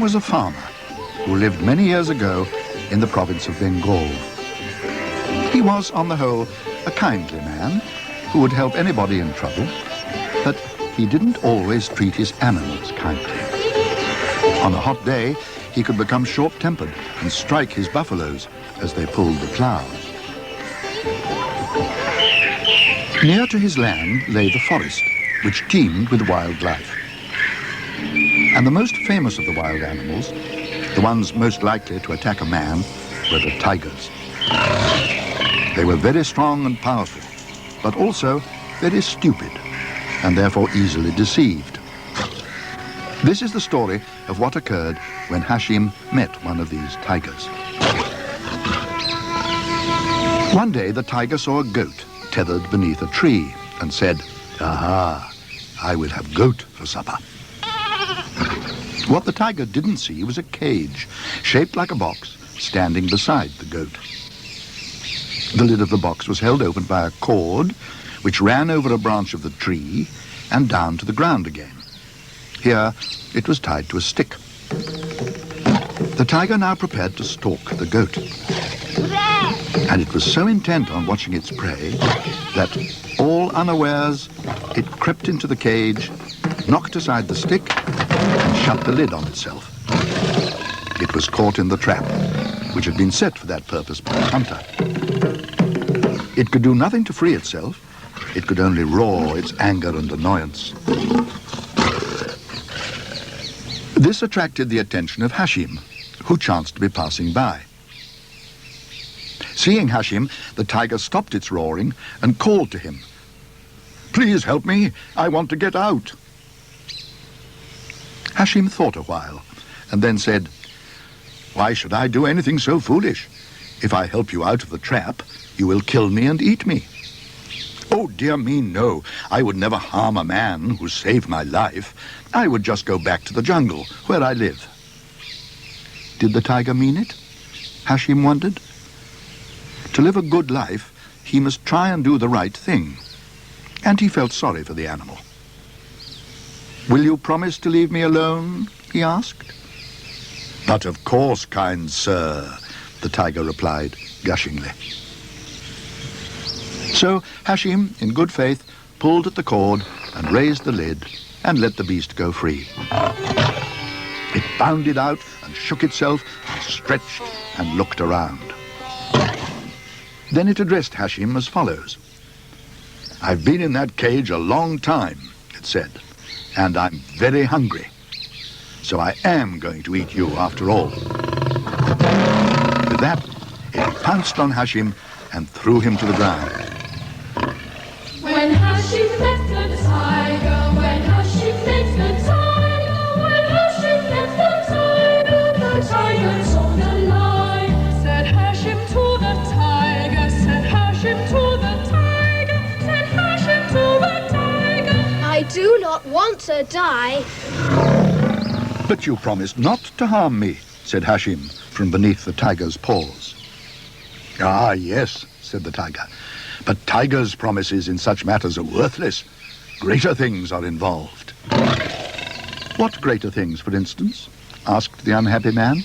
was a farmer who lived many years ago in the province of Bengal. He was, on the whole, a kindly man who would help anybody in trouble, but he didn't always treat his animals kindly. On a hot day, he could become short-tempered and strike his buffaloes as they pulled the plows. Near to his land lay the forest, which teemed with wildlife. And the most famous of the wild animals, the ones most likely to attack a man, were the tigers. They were very strong and powerful, but also very stupid, and therefore easily deceived. This is the story of what occurred when Hashim met one of these tigers. One day the tiger saw a goat tethered beneath a tree and said, "Aha, I will have goat for supper." What the tiger didn't see was a cage, shaped like a box, standing beside the goat. The lid of the box was held open by a cord, which ran over a branch of the tree and down to the ground again. Here, it was tied to a stick. The tiger now prepared to stalk the goat. And it was so intent on watching its prey that, all unawares, it crept into the cage, knocked aside the stick, and shut the lid on itself. It was caught in the trap, which had been set for that purpose by the hunter. It could do nothing to free itself. It could only roar its anger and annoyance. This attracted the attention of Hashim, who chanced to be passing by. Seeing Hashim, the tiger stopped its roaring and called to him, "Please help me, I want to get out." Hashim thought a while and then said, "Why should I do anything so foolish? If I help you out of the trap, you will kill me and eat me." "Oh, dear me, no. I would never harm a man who saved my life. I would just go back to the jungle where I live." Did the tiger mean it? Hashim wondered. To live a good life, he must try and do the right thing. And he felt sorry for the animal. "Will you promise to leave me alone?" he asked. "But of course, kind sir," the tiger replied, gushingly. So Hashim, in good faith, pulled at the cord and raised the lid and let the beast go free. It bounded out and shook itself and stretched and looked around. Then it addressed Hashim as follows. "I've been in that cage a long time," it said, "and I'm very hungry. So I am going to eat you after all." With that, it pounced on Hashim and threw him to the ground. When Hashim met the tiger, when Hashim met the tiger, when Hashim met the tiger's on the line. Said Hashim to the tiger, said Hashim to the tiger, said Hashim to the tiger, "I do not want to die." "But you promised not to harm me," said Hashim from beneath the tiger's paws. "Ah, yes," said the tiger. "But tigers' promises in such matters are worthless. Greater things are involved." "What greater things, for instance?" asked the unhappy man.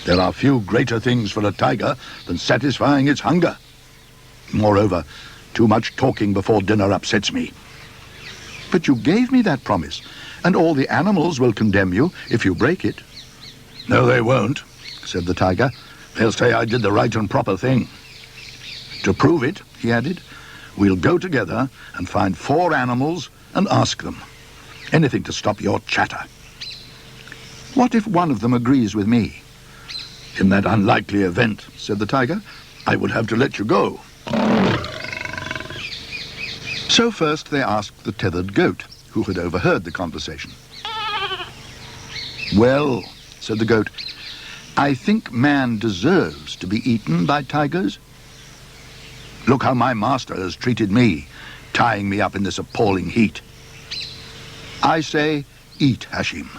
"There are few greater things for a tiger than satisfying its hunger. Moreover, too much talking before dinner upsets me." "But you gave me that promise, and all the animals will condemn you if you break it." "No, they won't," said the tiger. "They'll say I did the right and proper thing. To prove it," he added, "we'll go together and find 4 animals and ask them. Anything to stop your chatter." "What if one of them agrees with me?" "In that unlikely event," said the tiger, "I would have to let you go." So first they asked the tethered goat, who had overheard the conversation. "Well," said the goat, "I think man deserves to be eaten by tigers. Look how my master has treated me, tying me up in this appalling heat. I say, eat Hashim."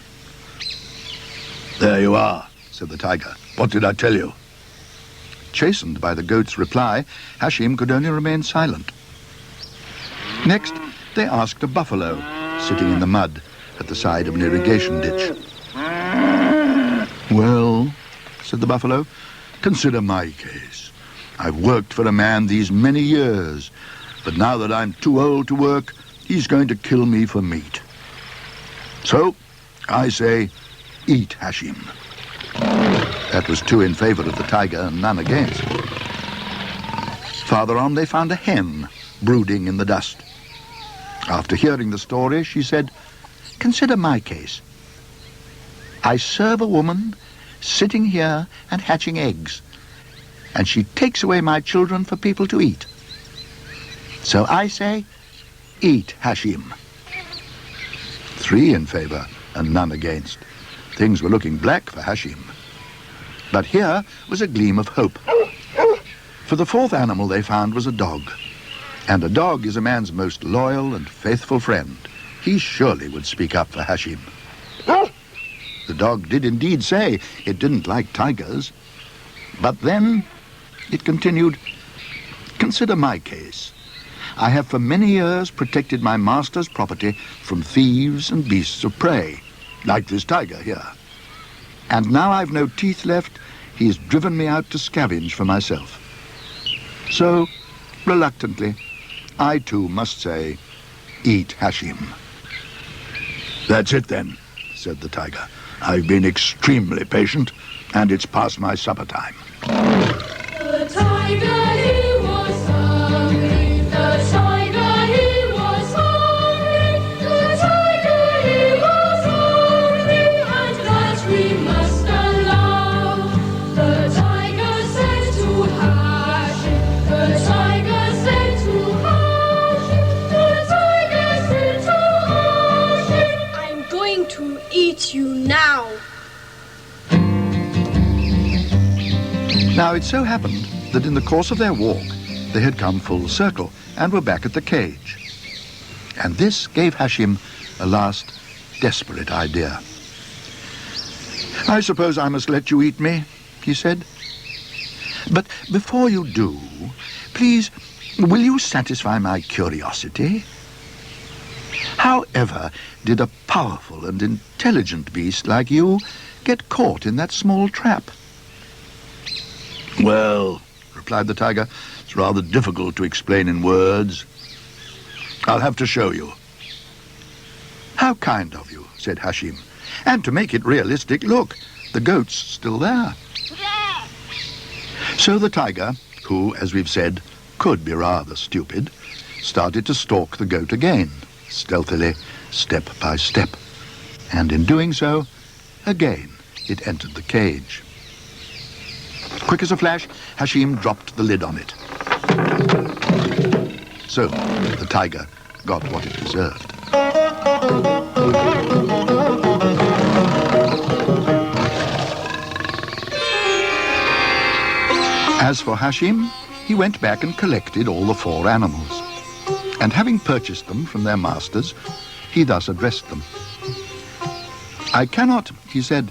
"There you are," said the tiger. "What did I tell you?" Chastened by the goat's reply, Hashim could only remain silent. Next, they asked a buffalo, sitting in the mud at the side of an irrigation ditch. Well, said the buffalo, consider my case. I've worked for a man these many years, but now that I'm too old to work, he's going to kill me for meat. So, I say, eat Hashim. That was 2 in favor of the tiger and none against. Farther on, they found a hen brooding in the dust. After hearing the story, she said, consider my case. I serve a woman sitting here and hatching eggs, and she takes away my children for people to eat. So I say, eat Hashim. 3 in favor and none against. Things were looking black for Hashim. But here was a gleam of hope. For the 4th animal they found was a dog. And a dog is a man's most loyal and faithful friend. He surely would speak up for Hashim. The dog did indeed say it didn't like tigers. But then it continued, consider my case. I have for many years protected my master's property from thieves and beasts of prey, like this tiger here. And now I've no teeth left, he's driven me out to scavenge for myself. So, reluctantly, I too must say, eat Hashim. That's it then, said the tiger. I've been extremely patient, and it's past my supper time. The tiger, he was hungry. The tiger, he was hungry. The tiger, he was hungry, and that we must allow. The tiger said to Hashim. The tiger said to Hashim. The tiger said to Hashim. I'm going to eat you now. Now, it so happened that in the course of their walk, they had come full circle and were back at the cage. And this gave Hashim a last desperate idea. I suppose I must let you eat me, he said. But before you do, please, will you satisfy my curiosity? However did a powerful and intelligent beast like you get caught in that small trap? Well, replied the tiger, it's rather difficult to explain in words. I'll have to show you. How kind of you, said Hashim. And to make it realistic, look, the goat's still there. So the tiger, who, as we've said, could be rather stupid, started to stalk the goat again, stealthily, step by step. And in doing so, again, it entered the cage. Quick as a flash, Hashim dropped the lid on it. So, the tiger got what it deserved. As for Hashim, he went back and collected all the 4 animals. And having purchased them from their masters, he thus addressed them. I cannot, he said,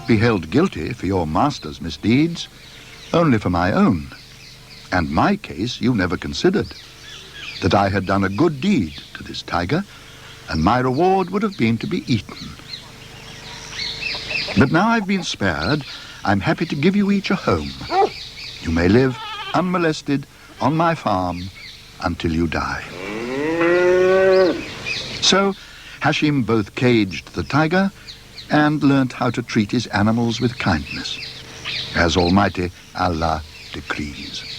be held guilty for your master's misdeeds, only for my own. And my case you never considered, that I had done a good deed to this tiger, and my reward would have been to be eaten. But now I've been spared, I'm happy to give you each a home. You may live unmolested on my farm until you die. So Hashim both caged the tiger and learnt how to treat his animals with kindness, as Almighty Allah decrees.